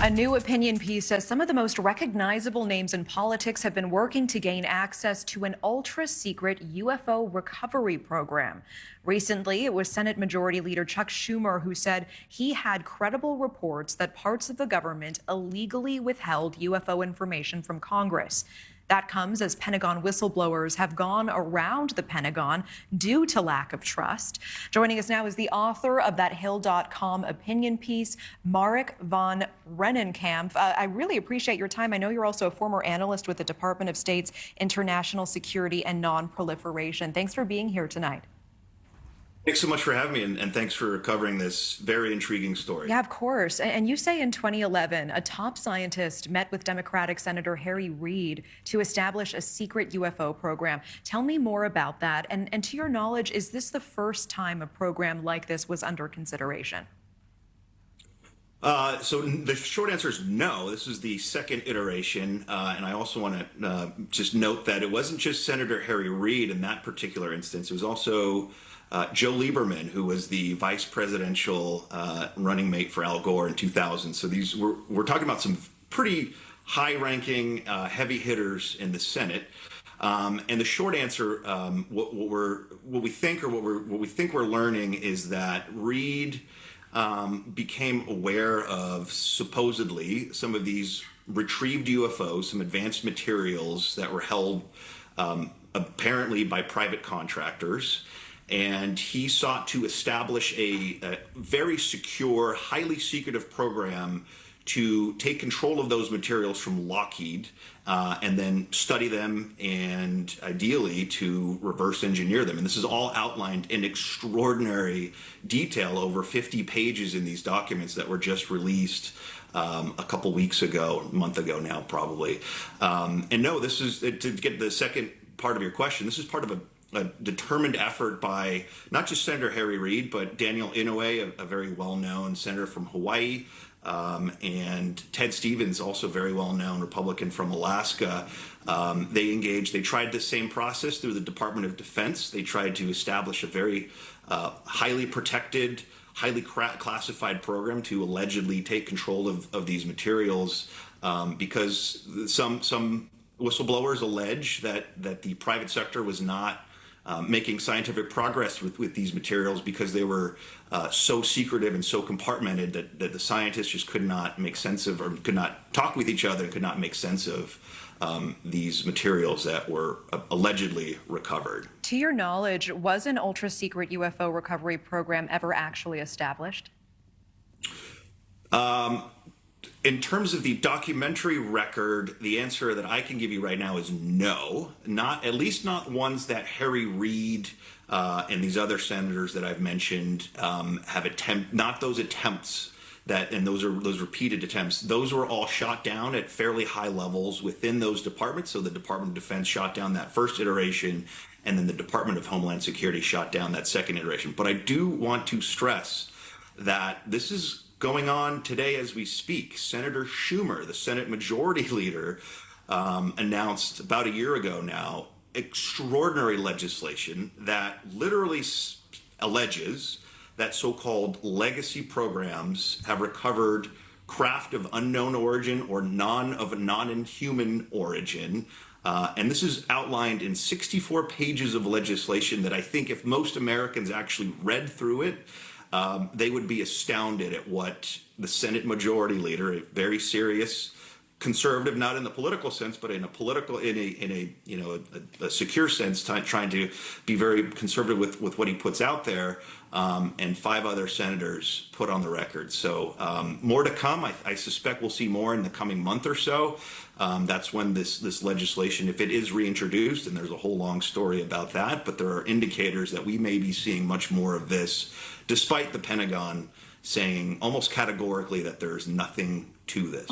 A new opinion piece says some of the most recognizable names in politics have been working to gain access to an ultra-secret UFO recovery program. Recently, it was Senate Majority Leader Chuck Schumer who said he had credible reports that parts of the government illegally withheld UFO information from Congress. That comes as Pentagon whistleblowers have gone around the Pentagon due to lack of trust. Joining us now is the author of that Hill.com opinion piece, Marik Von Rennenkampf. I really appreciate your time. I know you're also a former analyst with the Department of State's International Security and Non-Proliferation. Thanks for being here tonight. Thanks so much for having me, and thanks for covering this very intriguing story. Yeah, of course. And you say in 2011, a top scientist met with Democratic Senator Reid to establish a secret UFO program. Tell me more about that. And to your knowledge, is this the first time a program like this was under consideration? So the short answer is no. This is the second iteration, and I also want to just note that it wasn't just Senator Reid in that particular instance. It was also Joe Lieberman, who was the vice presidential running mate for Al Gore in 2000. So we're talking about some pretty high-ranking, heavy hitters in the Senate. And the short answer, what we think we're learning is that Reid became aware of supposedly some of these retrieved UFOs, some advanced materials that were held apparently by private contractors. And he sought to establish a very secure, highly secretive program to take control of those materials from Lockheed and then study them and ideally to reverse engineer them. And this is all outlined in extraordinary detail, over 50 pages in these documents that were just released a couple weeks ago, a month ago now probably. And no, this is, to get the second part of your question, this is part of a determined effort by not just Senator Reid, but Daniel Inouye, a very well-known senator from Hawaii, and Ted Stevens, also very well-known Republican from Alaska. They tried the same process through the Department of Defense. They tried to establish a very highly protected, highly classified program to allegedly take control of these materials because some whistleblowers allege that the private sector was not making scientific progress with these materials because they were so secretive and so compartmented that the scientists just could not make sense of, or could not talk with each other and could not make sense of these materials that were allegedly recovered. To your knowledge, was an ultra-secret UFO recovery program ever actually established? In terms of the documentary record, the answer that I can give you right now is no. At least not ones that Reid and these other senators that I've mentioned not those attempts and those repeated attempts. Those were all shot down at fairly high levels within those departments. So the Department of Defense shot down that first iteration, and then the Department of Homeland Security shot down that second iteration. But I do want to stress that this is going on today as we speak. Senator Schumer, the Senate Majority Leader, announced about a year ago now extraordinary legislation that literally alleges that so-called legacy programs have recovered craft of unknown origin or non-human origin. And this is outlined in 64 pages of legislation that I think if most Americans actually read through it, they would be astounded at what the Senate Majority Leader, a very serious conservative, not in the political sense, but in a secure sense, trying to be very conservative with what he puts out there, and 5 other senators put on the record. So more to come. I suspect we'll see more in the coming month or so. That's when this legislation, if it is reintroduced, and there's a whole long story about that, but there are indicators that we may be seeing much more of this, despite the Pentagon saying almost categorically that there's nothing to this.